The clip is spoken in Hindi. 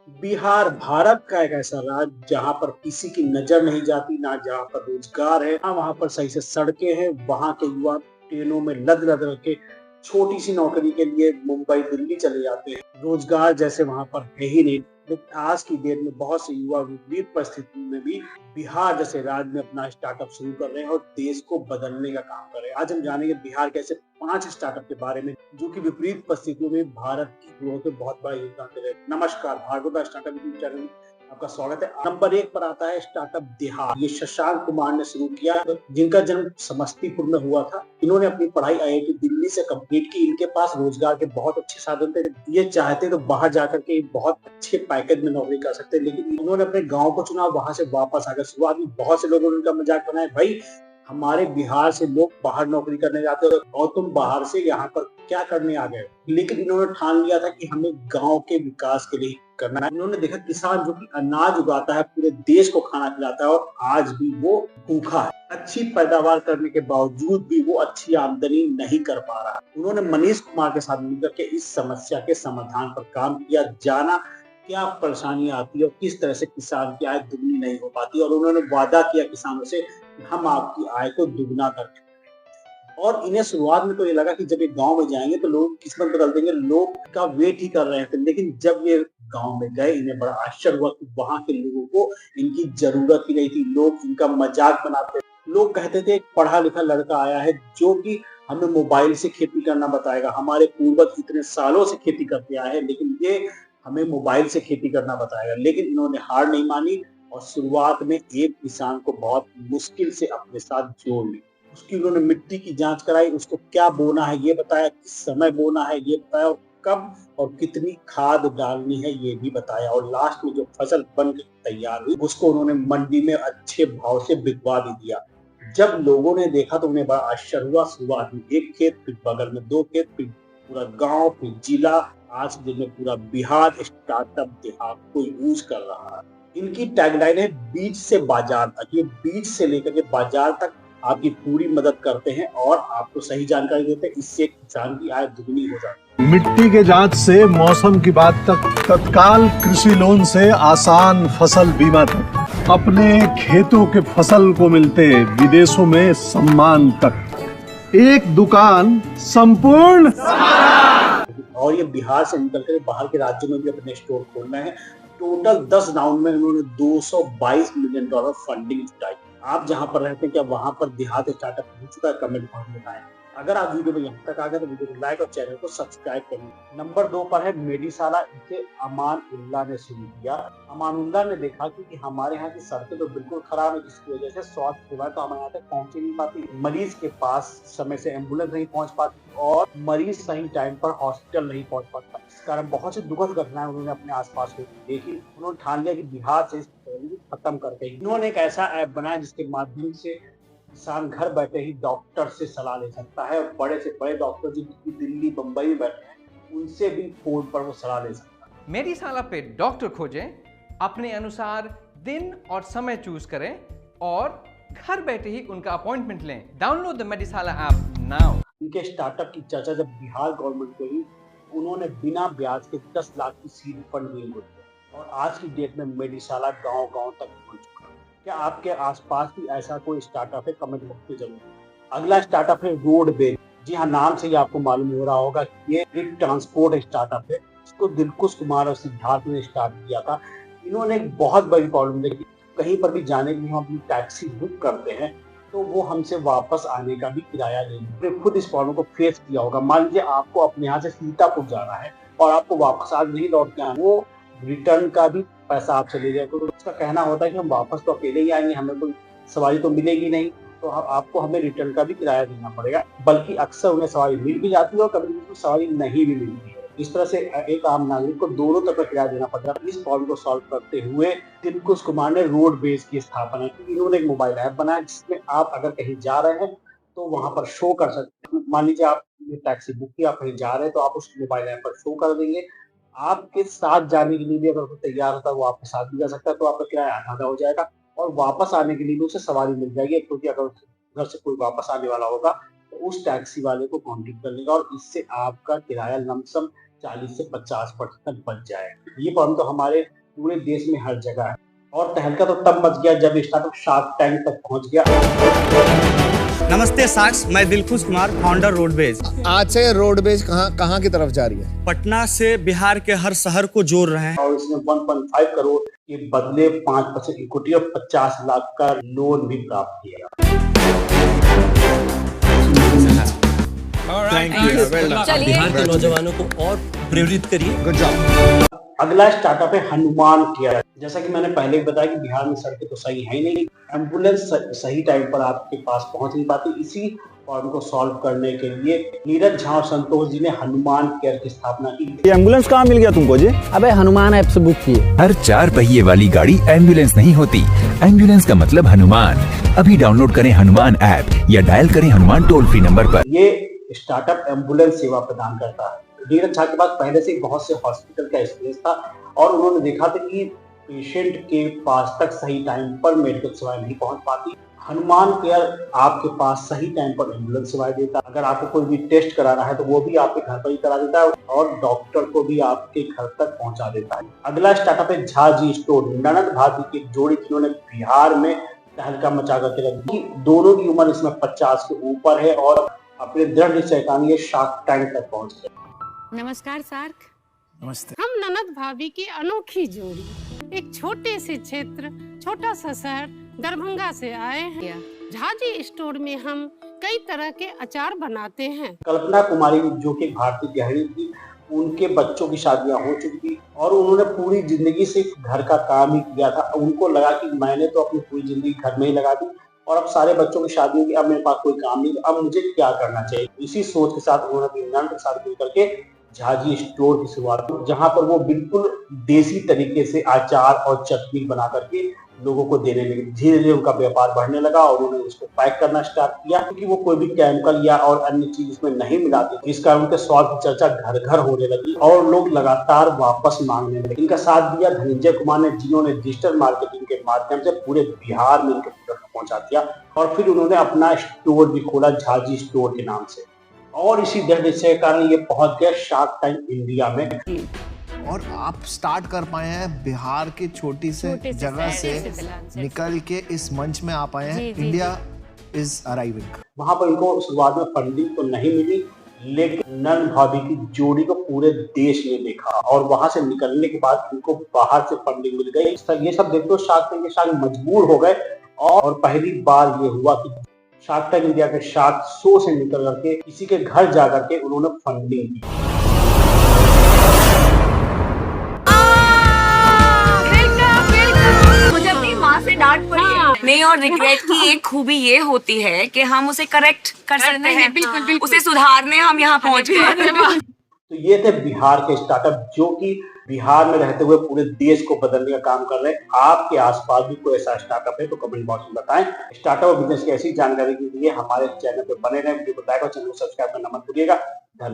बिहार भारत का एक ऐसा राज्य जहाँ पर किसी की नजर नहीं जाती, ना जहाँ पर रोजगार है, ना वहाँ पर सही से सड़कें हैं। वहाँ के युवा ट्रेनों में लद लद के छोटी सी नौकरी के लिए मुंबई दिल्ली चले जाते हैं। रोजगार जैसे वहाँ पर है ही नहीं। लेकिन आज की डेट में बहुत से युवा विपरीत परिस्थितियों में भी बिहार जैसे राज्य में अपना स्टार्टअप शुरू कर रहे हैं और देश को बदलने का काम कर रहे हैं। आज हम जानेंगे बिहार के ऐसे 5 स्टार्टअप के बारे में जो कि विपरीत परिस्थितियों में भारत की ग्रोथ में बहुत बड़ा योगदान दे रहे हैं। नमस्कार, भार्गव स्टार्टअप यूट्यूब चैनल में आपका स्वागत है। नंबर 1 पर आता है स्टार्टअप देहात। ये शशांक कुमार ने शुरू किया, जिनका जन्म समस्तीपुर में हुआ था। इन्होंने अपनी पढ़ाई आईआईटी दिल्ली से कंप्लीट की। इनके पास रोजगार के बहुत अच्छे साधन थे। ये चाहते तो बाहर जाकर के बहुत अच्छे पैकेज में नौकरी कर सकते, लेकिन इन्होंने अपने गाँव को चुना, वहां से वापस आकर शुरुआत में बहुत से लोगों ने उनका मजाक बनाया, भाई हमारे बिहार से लोग बाहर नौकरी करने जाते हैं और तुम बाहर से यहाँ पर क्या करने आ गए। लेकिन इन्होंने ठान लिया था कि हमें गांव के विकास के लिए करना है। इन्होंने देखा किसान जो कि अनाज उगाता है, पूरे देश को खाना खिलाता है और आज भी वो भूखा है। अच्छी पैदावार करने के बावजूद भी वो अच्छी आमदनी नहीं कर पा रहा। उन्होंने मनीष कुमार के साथ मिलकर के इस समस्या के समाधान पर काम किया, जाना क्या परेशानियां आती है और किस तरह से किसान की आय दुगनी नहीं हो पाती, और उन्होंने वादा किया किसानों से हम आपकी आय को दुगना कर देंगे। और इन्हें शुरुआत में तो ये लगा कि जब ये गांव में जाएंगे तो लोग किस्मत बदल देंगे, लोग का वेट ही कर रहे थे। लेकिन जब ये गांव में गए, इन्हें बड़ा आश्चर्य हुआ कि वहां के लोगों को इनकी जरूरत ही नहीं थी। लोग इनका मजाक बनाते, लोग कहते थे एक पढ़ा लिखा लड़का आया है जो कि हमें मोबाइल से खेती करना बताएगा। हमारे पूर्वज इतने सालों से खेती करते आए हैं, लेकिन ये हमें मोबाइल से खेती करना बताएगा। लेकिन इन्होंने हार नहीं मानी और शुरुआत में एक किसान को बहुत मुश्किल से अपने साथ जोड़ लिया। उसकी उन्होंने मिट्टी की जांच कराई, उसको क्या बोना है ये बताया, किस समय बोना है ये बताया, और कब और कितनी खाद डालनी है ये भी बताया। और लास्ट में जो फसल बन के तैयार हुई उसको उन्होंने मंडी में अच्छे भाव से बिकवा भी दिया। जब लोगों ने देखा तो उन्हें बड़ा आश्चर्य हुआ। शुरुआत में एक खेत, फिर बगल में 2 खेत, फिर पूरा गांव, फिर जिला, आज के दिन में पूरा बिहार स्टार्टअप देहात को यूज कर रहा है। इनकी टैगलाइन है बीज से बाजार तक। ये बीज से लेकर के बाजार तक आपकी पूरी मदद करते हैं और आपको सही जानकारी देते हैं। इससे किसान की आय दुगनी हो जाती है। मिट्टी के जांच से मौसम की बात तक, तत्काल कृषि लोन से आसान फसल बीमा तक, अपने खेतों के फसल को मिलते विदेशों में सम्मान तक, एक दुकान संपूर्ण। और ये बिहार से निकल कर बाहर के राज्यों में भी अपने स्टोर खोलना है। टोटल 10 राउंड में उन्होंने $222 मिलियन फंडिंग जुटाई। आप जहां पर रहते हैं क्या वहां पर देहात स्टार्टअप हो चुका है? कमेंट बॉक्स में बताएं। अगर आप वीडियो में यहाँ तक आ गए तो वीडियो को लाइक और चैनल को सब्सक्राइब करें। नंबर 2 पर है मेडिसाला। इसे अमान उल्लाह ने शुरू किया। अमान उल्लाह ने देखा कि हमारे यहाँ की सड़कें तो बिल्कुल खराब है, जिसकी वजह से स्वास्थ्य सेवा तो हमारे यहाँ तक पहुंच ही नहीं पाती। मरीज के पास समय से एम्बुलेंस नहीं पहुंच पाती और मरीज सही टाइम पर हॉस्पिटल नहीं पहुंच पाता। इस कारण बहुत सी दुखद घटनाएं उन्होंने अपने आसपास देखी। उन्होंने ठान लिया कि बिहार से खत्म करके इन्होंने एक ऐसा ऐप बनाया जिसके माध्यम से किसान घर बैठे ही डॉक्टर से सलाह ले सकता है, और बड़े से बड़े डॉक्टर जो दिल्ली बंबई में बैठे हैं उनसे भी फोन पर वो सलाह ले सकता है। मेडिसाला पे डॉक्टर खोजें, अपने अनुसार दिन और समय चूज करें और घर बैठे ही उनका अपॉइंटमेंट लें। Download the Medisala app now. इनके स्टार्टअप की चर्चा जब बिहार गवर्नमेंट को हुई, उन्होंने बिना ब्याज के 10 लाख की सीड फंड दिए और आज की डेट में मेडिसाला गांव-गांव तक पहुंच चुका है। क्या आपके आसपास भी ऐसा कोई स्टार्टअप है? कमेंट बॉक्स में जरूर। अगला स्टार्टअप है रोडवेज। जी हाँ, नाम से ही आपको मालूम हो रहा होगा कि ये एक ट्रांसपोर्ट स्टार्टअप है। इसको दिलकुश कुमार और सिद्धार्थ ने स्टार्ट किया था। इन्होंने एक बहुत बड़ी प्रॉब्लम देखी। कहीं पर भी जाने के लिए हम अपनी टैक्सी बुक करते हैं तो वो हमसे वापस आने का भी किराया लेंगे। खुद इस प्रॉब्लम को फेस किया होगा। मान लीजिए आपको अपने यहाँ से सीतापुर जाना है और आपको वापस आज नहीं लौट के आना, वो रिटर्न का भी पैसा आपसे ले जाएगा। तो उसका कहना होता है कि हम वापस तो अकेले ही आएंगे, हमें कोई सवारी तो मिलेगी नहीं, तो आपको हमें रिटर्न का भी किराया देना पड़ेगा। बल्कि अक्सर उन्हें सवारी मिल भी जाती है और कभी कभी सवारी नहीं भी मिलती है। इस तरह से एक आम नागरिक को दोनों तरफ का किराया देना पड़ता है। इस प्रॉब्लम को सॉल्व करते हुए दिलकुश कुमार ने रोडवेज की स्थापना की। इन्होंने एक मोबाइल ऐप बनाया जिसमें आप अगर कहीं जा रहे हैं तो वहां पर शो कर सकते हैं। मान लीजिए आप टैक्सी बुक की, आप कहीं जा रहे हैं तो आप उस मोबाइल ऐप पर शो कर देंगे। आपके साथ जाने के लिए भी अगर वो तैयार होता है, वो आपके साथ भी जा सकता है, तो आपका किराया आधा हो जाएगा और वापस आने के लिए भी उसे सवारी मिल जाएगी, क्योंकि अगर घर से कोई वापस आने वाला होगा तो उस टैक्सी वाले को कांटेक्ट कर लेगा और इससे आपका किराया लमसम 40 से 50% तक बच जाएगा। ये प्रॉब्लम तो हमारे पूरे देश में हर जगह है और तहलका तो तब मच गया जब स्टार्टअप शार्क टैंक तक पहुंच गया। नमस्ते साक्ष, मैं दिलखुश कुमार, फाउंडर रोडवेज। आज से रोडवेज कहाँ की तरफ जा रही है? पटना से बिहार के हर शहर को जोड़ रहे हैं। और इसने 1.5 करोड़ के बदले 5% इक्विटी और 50 लाख का लोन भी प्राप्त किया। बिहार के नौजवानों को और प्रेरित करिए। Good job. अगला स्टार्टअप है हनुमान केयर। जैसा कि मैंने पहले ही बताया कि बिहार में सड़कें तो सही है ही नहीं, एम्बुलेंस सही टाइम पर आपके पास पहुंच नहीं पाती। इसी प्रॉब्लम को सॉल्व करने के लिए नीरज झा और संतोष जी ने हनुमान केयर की स्थापना की। ये एम्बुलेंस कहाँ मिल गया तुमको जी? अबे हनुमान ऐप से बुक किए। हर 4 पहिए वाली गाड़ी एम्बुलेंस नहीं होती। एम्बुलेंस का मतलब हनुमान। अभी डाउनलोड करें हनुमान ऐप या डायल करें हनुमान टोल फ्री नंबर पर। ये स्टार्टअप एम्बुलेंस सेवा प्रदान करता है। नीरज झा के पास पहले से बहुत से हॉस्पिटल का एक्सपीरियंस था और उन्होंने देखा था कि पेशेंट के पास तक सही टाइम पर मेडिकल सेवाएं नहीं पहुंच पाती। हनुमान केयर आपके पास सही टाइम पर एम्बुलेंस सेवाएं देता है। अगर आपको कोई भी टेस्ट कराना है तो वो भी आपके घर पर ही करा देता है और डॉक्टर को भी आपके घर तक पहुंचा देता है। अगला स्टार्टअप है झा जी स्टोर। ननद भाभी की जोड़ी जिन्होंने बिहार में तहलका मचा करके रख दी। दोनों की उम्र इसमें 50 के ऊपर है और अपने दृढ़ निश्चय के कारण ये शार्क टैंक तक पहुंच गए। नमस्कार सार्क। नमस्ते। हम ननद भाभी की अनोखी जोड़ी एक छोटे से क्षेत्र, छोटा सा शहर दरभंगा से आए हैं। झाजी स्टोर में हम कई तरह के अचार बनाते हैं। कल्पना कुमारी जो कि भारतीय गृहिणी थी, उनके बच्चों की शादियां हो चुकी थी और उन्होंने पूरी जिंदगी सिर्फ घर का काम ही किया था। उनको लगा कि मैंने तो अपनी पूरी जिंदगी घर में ही लगा दी और अब सारे बच्चों की शादी होगी, अब मेरे पास कोई काम नहीं, अब मुझे क्या करना चाहिए। इसी सोच के साथ उन्होंने अपनी ननद के साथ मिल करके झाजी स्टोर की शुरुआत की, जहां पर वो बिल्कुल देसी तरीके से अचार और चटनी बना करके लोगों को देने लगे। धीरे धीरे उनका व्यापार बढ़ने लगा और उन्होंने उसको पैक करना स्टार्ट किया क्योंकि वो कोई भी केमिकल या और अन्य चीज इसमें नहीं मिलाते। इस कारण उनके स्वाद की चर्चा घर घर होने लगी और लोग लगातार वापस मांगने लगे। इनका साथ दिया धनंजय कुमार ने, जिन्होंने डिजिटल मार्केटिंग के माध्यम से पूरे बिहार में इनके प्रोडक्ट पहुंचा दिया और फिर उन्होंने अपना स्टोर भी खोला झाजी स्टोर के नाम से और इसी दृढ़ निश्चय के कारण ये पहुंच गया शार्क टैंक इंडिया में। और आप स्टार्ट कर पाए हैं बिहार की छोटी से जगह से निकल के इस मंच में आ पाए हैं। India is arriving. वहां पर इनको शुरुआत में फंडिंग तो नहीं मिली, लेकिन नन भाभी की जोड़ी को पूरे देश ने देखा और वहां से निकलने के बाद इनको बाहर से फंडिंग मिल गई। ये सब देखते हो शार्क टैंक के शार्क मजबूर हो गए और पहली बार ये हुआ कि शार्क टैंक इंडिया के शार्क शो से निकल करके किसी के घर जा करके उन्होंने फंडिंग की। मुझे अपनी माँ से डांट पड़ी है। नहीं, और रिग्रेट की एक खूबी ये होती है कि हम उसे करेक्ट कर सकते हैं। बिल्कुल। उसे सुधारने हम यहाँ पहुँच गए। तो ये थे बिहार के स्टार्टअप जो कि बिहार में रहते हुए पूरे देश को बदलने का काम कर रहे हैं। आपके आसपास भी कोई ऐसा स्टार्टअप है तो कमेंट बॉक्स में बताएं। स्टार्टअप और बिजनेस की ऐसी जानकारी के लिए हमारे चैनल पर बने रहें। वीडियो को लाइक और चैनल को सब्सक्राइब करना मत भूलिएगा। धन्यवाद।